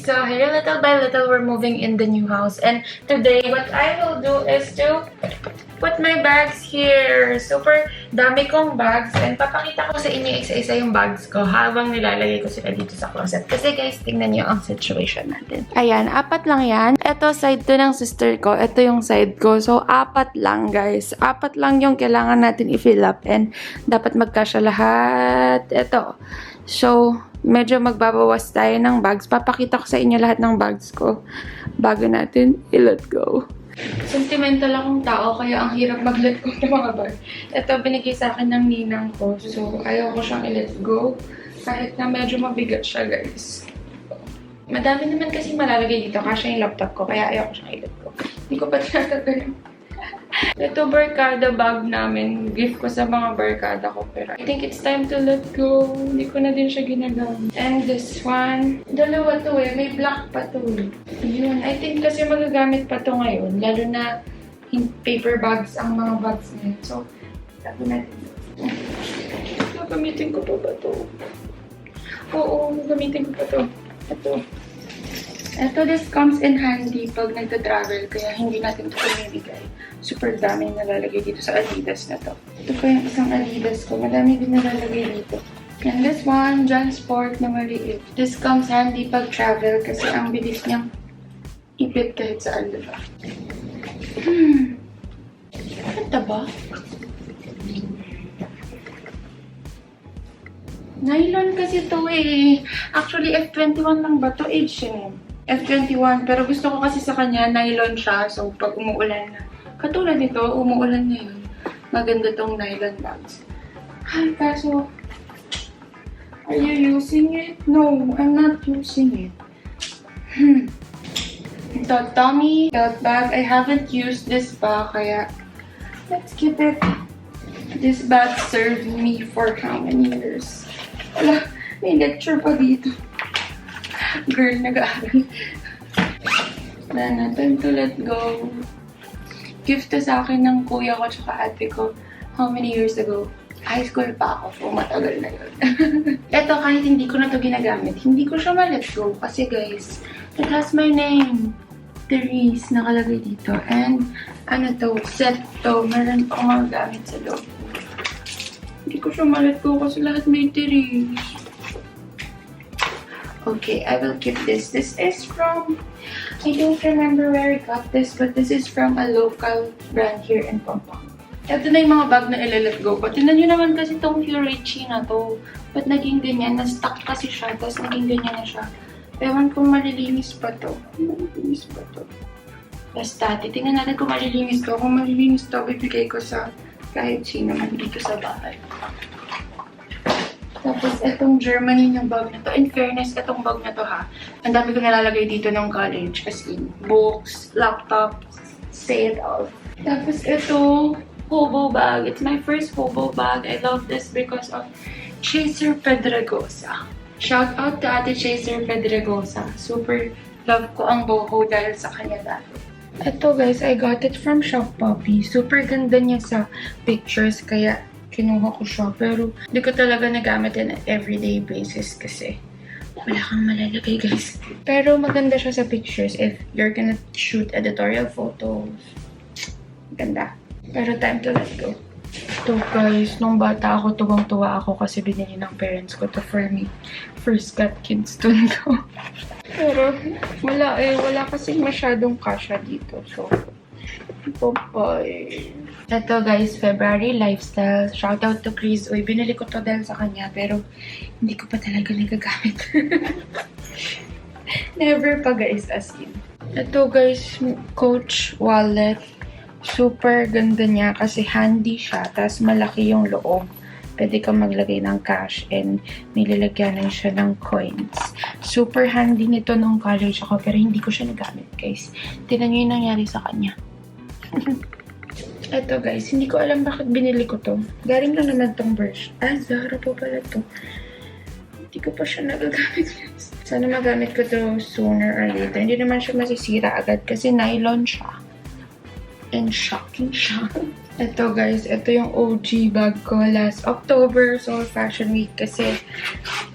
So here, little by little, we're moving in the new house. And today, what I will do is to put my bags here. Super dami kong bags. And papakita ko sa inyo isa-isa yung bags ko habang nilalagay ko sila dito sa closet. Kasi guys, tingnan niyo ang situation natin. Ayan, 4 lang yan. Ito, side to ng sister ko. Ito yung side ko. So, 4 lang, guys. 4 lang yung kailangan natin i-fill up. And dapat magkasya lahat. Ito. So, medyo magbabawas tayo ng bags. Papakita ko sa inyo lahat ng bags ko bago natin i-let go. Sentimental akong tao, kaya ang hirap mag-let go ng mga bag. Ito, binigay sa akin ng ninang ko. So, ayaw ko siyang i-let go. Kahit na medyo mabigat siya, guys. Madami naman kasi malalagay dito. Kasi yung laptop ko, kaya ayaw ko siyang i-let go. Hindi ko pa tinatagay. Ito, barkada bag namin. Gift ko sa mga barkada ko. Pero I think it's time to let go. Hindi ko na din siya ginagamit. And this one, dalawa to eh. May black pa to eh. Yun. I think kasi magagamit pa to ngayon. Lalo na paper bags ang mga bags niya. So, sabi natin. Gagamitin ko pa ba to? Oo, gagamitin ko pa to. Ito, this comes in handy pag nagta-travel, kaya hindi natin ito pinibigay. Super daming nalalagay dito sa Adidas na to. Ito pa yung isang Adidas ko. Madami din nalalagay dito. And this one, Jansport na maliit. This comes handy pag travel kasi ang bilis niyang ipit kahit saan, diba? Ito ba? Nylon kasi to eh. Actually, F21 lang ba to? H&M. F21, pero gusto ko kasi sa kanya, nylon siya. So, pag umuulan na. Katulad nito, umuulan na yun. Maganda tong nylon bags. Ay, kaso, are you using it? No, I'm not using it. Ito, Tommy belt bag. I haven't used this bag, kaya let's keep it. This bag served me for how many years? Wala, may lecture pa dito. Girl, nag-aaral. Wala na, time to let go. Gift to sa akin ng kuya ko tsaka ate ko. How many years ago? High school pa ako. So, matagal na yun. Ito, kahit hindi ko na to ginagamit, hindi ko siya ma-let go. Kasi guys, it has my name. Therese, nakalagay dito. And, ano to, set to. Meron pa akong gamit sa loob. Hindi ko siya ma-let go kasi lahat may Therese. Okay, I will keep this. This is from, I don't remember where I got this, but this is from a local brand here in Pampanga. Ito na yung mga bag na ilalet go ko. Tingnan nyo naman kasi itong Fiorecci na to. Ba't naging ganyan? Na-stuck kasi siya, tapos naging ganyan na siya. Ewan kung malilinis pa to. Malilinis pa to. Basta, titingnan natin kung malilinis to. Kung malilinis to, bibigay ko sa kahit sino man dito sa bahay. Tapos, itong Germany yung bag na to. In fairness, itong bag na to ha. Ang dami ko nalalagay dito ng college. As in, books, laptops, say it all. Tapos, ito, hobo bag. It's my first hobo bag. I love this because of Chaser Pedregosa. Shout out to Ate Chaser Pedregosa. Super love ko ang boho dahil sa kanya dati. Ito guys, I got it from Shop Poppy. Super ganda niya sa pictures, kaya kinuha ko siya. Pero hindi ko talaga nagamit on an everyday basis kasi wala kang malalagay guys. Pero maganda siya sa pictures if you're gonna shoot editorial photos. Ganda. Pero time to let go. Ito guys, nung bata ako, tuwang-tuwa ako kasi binili ng parents ko to for me. First got kids to ko. Pero wala eh, wala kasi masyadong kasya dito. So, bye-bye. Ito guys, February lifestyle. Shout out to Chris. Uy, binili ko to dahil sa kanya, pero hindi ko pa talaga nagagamit. Never pa guys, as in. Ito guys, Coach wallet. Super ganda niya kasi handy siya. Tapos malaki yung loob. Pwede kang maglagay ng cash and may lalagyanan siya ng coins. Super handy nito nung college ako, pero hindi ko siya nagamit guys. Tignan nyo yung nangyari sa kanya. Ito guys, hindi ko alam bakit binili ko to. Galing lang naman tong brush. Ah, Zara po pala to. Hindi ko pa siya nagagamit guys. Sana magamit ko to sooner or later. Hindi naman siya masisira agad kasi nylon siya. And shocking siya. Ito guys, ito yung OG bag ko last October, Seoul Fashion Week kasi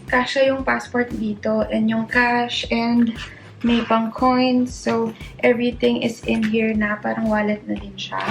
kasha yung passport dito and yung cash and may pang coins. So, everything is in here na. Parang wallet na din siya.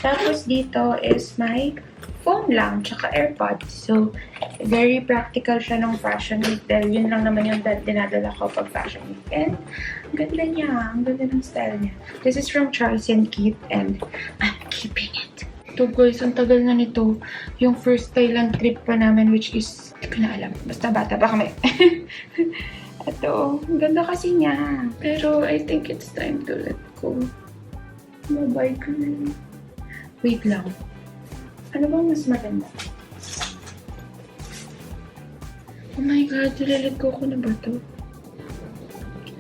Tapos, dito is my phone lang, tsaka AirPods. So, very practical siya ng Fashion Week. Dahil yun lang naman yung dinadala ko pag Fashion Week. And, ang ganda niya. Ang ganda ng style niya. This is from Charles & Keith and I'm keeping it. Ito guys, ang tagal na nito. Yung first Thailand trip pa namin, which is, hindi ko na alam. Basta bata pa kami. Ito, ang ganda kasi niya. Pero, I think it's time to let go. Bye-bye, girl. Wait lang. Ano bang mas maganda? Oh my God, let go ko na ba ito?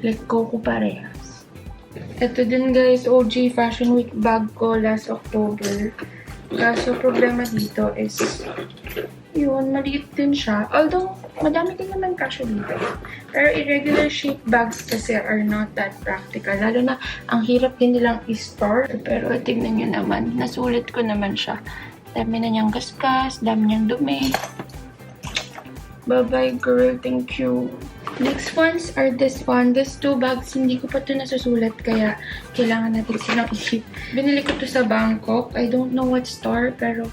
Let go ko parehas. Ito din guys, OG Fashion Week bag ko last October. Kaso problema dito is, yun, maliit din siya. Although, madami din naman kasya dito. Pero irregular shape bags kasi are not that practical. Lalo na, ang hirap din nilang i-store. Pero tignan nyo naman, nasulit ko naman siya. Dami na niyang gasgas, dami niyang dumi. Bye-bye girl, thank you. Next ones are this one. These two bags, hindi ko pa ito nasusulat kaya kailangan natin silang i-ship. Binili ko to sa Bangkok. I don't know what store, pero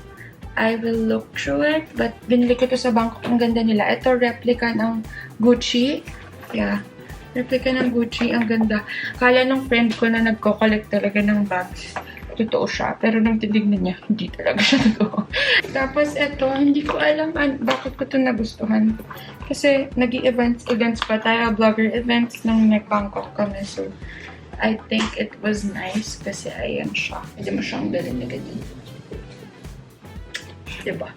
I will look through it. But binili ko to sa Bangkok. Ang ganda nila. Ito, replica ng Gucci. Yeah. Replica ng Gucci. Ang ganda. Kala nung friend ko na nagko-collect talaga ng bags. Totoo siya. Pero nung titignan niya, hindi talaga siya totoo. Tapos ito, hindi ko alam bakit ko ito nagustuhan. Kasi nag-events pa tayo, vlogger events nung nag-Bangkok kami. So, I think it was nice kasi ayan siya. Pwede mo siyang dalhin na ganyan. Diba?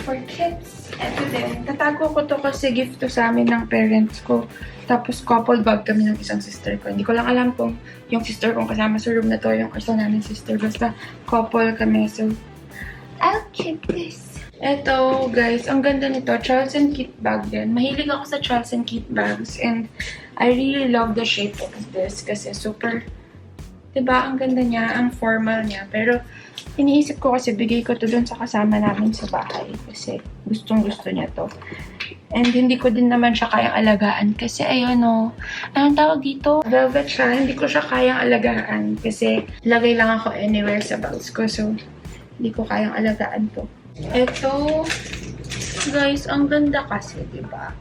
For kids, ito din. Tatago ko to kasi gift to sa amin ng parents ko. Tapos couple bag kami ng isang sister ko. Hindi ko lang alam kung yung sister kong kasama sa room na to, yung isa namin sister. Basta couple kami. So, I'll keep this. Ito, guys, ang ganda nito. Charles & Keith bag din. Mahilig ako sa Charles & Keith bags. And I really love the shape of this. Kasi super, diba, ang ganda niya. Ang formal niya. Pero, iniisip ko kasi bigay ko to dun sa kasama namin sa bahay. Kasi gustong-gusto niya to. And hindi ko din naman siya kayang alagaan. Kasi ayun o, anong tawag dito? Velvet siya. Hindi ko siya kayang alagaan. Kasi lagay lang ako anywhere sa bags ko. So, hindi ko kayang alagaan to. Ito, guys, ang ganda kasi, diba?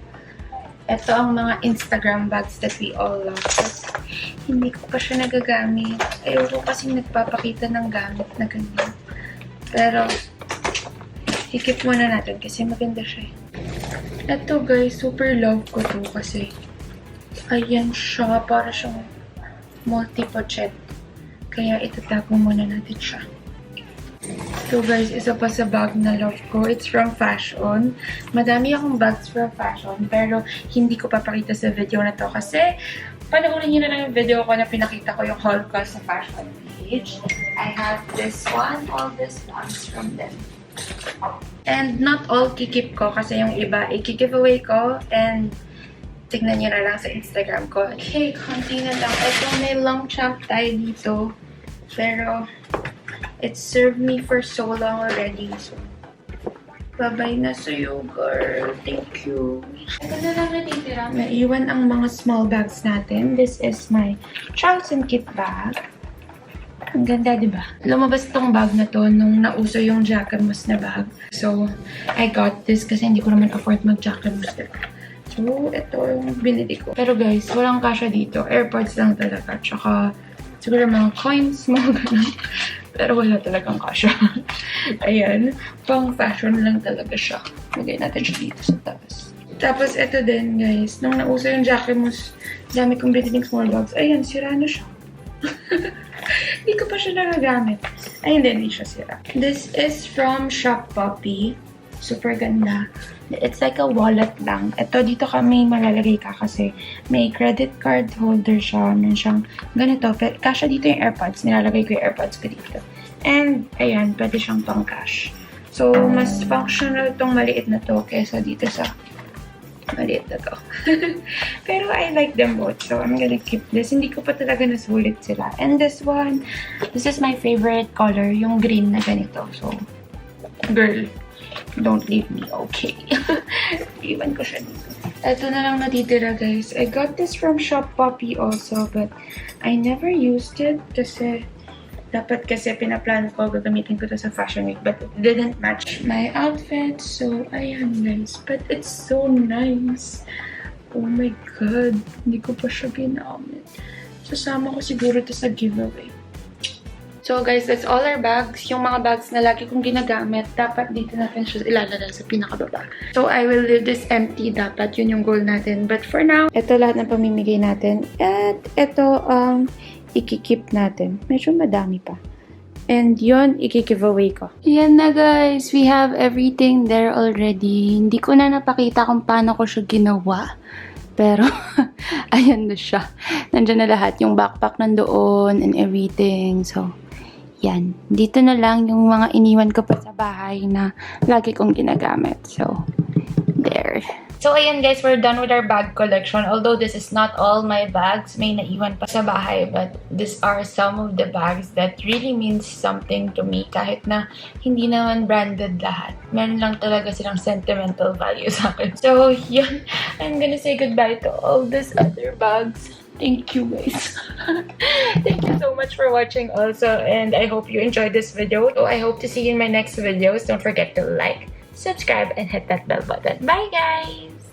Ito ang mga Instagram bags that we all love. But, hindi ko pa siya nagagamit. Ayoko kasi nagpapakita ng gamit na ganyan. Pero, ikip muna natin kasi maganda siya. Ito, guys, super love ko to kasi ayan siya. Para siyang multi-pochette. Kaya itatago muna natin siya. So guys, isa pa sa bag na love ko. It's from Fashion. Madami akong bags from Fashion. Pero hindi ko papakita sa video na to kasi panoorin nyo na lang yung video ko na pinakita ko yung haul ko sa Fashion page. I have this one, all these bags from them. And not all kikip ko kasi yung iba i-giveaway ko and tignan nyo na lang sa Instagram ko. Okay, konti na lang. Ito may long champ tayo dito. Pero it served me for so long already. So, bye-bye na sa'yo, girl. Thank you. Ito na lang natitira. Naiwan ang mga small bags natin. This is my Charles & Keith bag. Ang ganda, diba? Lumabas itong bag na to nung nauso yung Jacquemus na bag. So, I got this kasi hindi ko naman afford mag-Jacquemus. So, ito yung binili ko. Pero guys, walang kasya dito. AirPods lang talaga. Tsaka, siguro mga coins, mga ganun. Pero wala talagang kasya. Ayan. Pang fashion lang talaga siya. Lagay natin siya dito sa taas. Tapos, ito din, guys. Nung nauso yung Jacquemus, dami kong biniling small bags. Ayan, sira na siya. Hindi ko pa siya nagagamit. Ayun din, hindi siya sira. This is from Shop Puppy. Super ganda. It's like a wallet lang. Ito, dito kami malalagay ka kasi may credit card holder siya. Meron siyang ganito. Kasha dito yung AirPods. Nilalagay ko yung AirPods ko dito. And, ayan, pwede siyang pang cash. So, mas functional itong maliit na to kesa dito sa maliit na to. Pero I like them both. So, I'm gonna keep this. Hindi ko pa talaga nasulit sila. And this one, this is my favorite color. Yung green na ganito. So, girl, Don't leave me, okay? Iwan ko siya dito. Ito na lang natitira, guys. I got this from Shop Poppy also, but I never used it kasi dapat kasi pinaplano ko, gagamitin ko to sa Fashion Week, but it didn't match my outfit. So, ayan, guys. But it's so nice. Oh my God. Hindi ko pa siya ginamit. Sasama ko siguro to sa giveaway. So guys, that's all our bags. Yung mga bags na lagi kong ginagamit, dapat dito natin siya ilalagay sa pinakababa. So I will leave this empty. Dapat yun yung goal natin. But for now, ito lahat ng pamimigay natin. At ito ang ikikip natin. Medyo madami pa. And yun, i-giveaway ko. Yan na guys. We have everything there already. Hindi ko na napakita kung paano ko siya ginawa. Pero, ayan na siya. Nandyan na lahat. Yung backpack nandoon and everything. So, yan. Dito na lang yung mga iniwan ko pa sa bahay na lagi kong ginagamit. So, there. So, ayan guys, we're done with our bag collection. Although this is not all my bags, may naiwan pa sa bahay. But these are some of the bags that really means something to me. Kahit na hindi naman branded lahat. Meron lang talaga silang sentimental value sa akin. So, yun. I'm gonna say goodbye to all these other bags. Thank you guys. Thank you so much for watching also. And I hope you enjoyed this video. So, I hope to see you in my next videos. Don't forget to like, subscribe, and hit that bell button. Bye guys!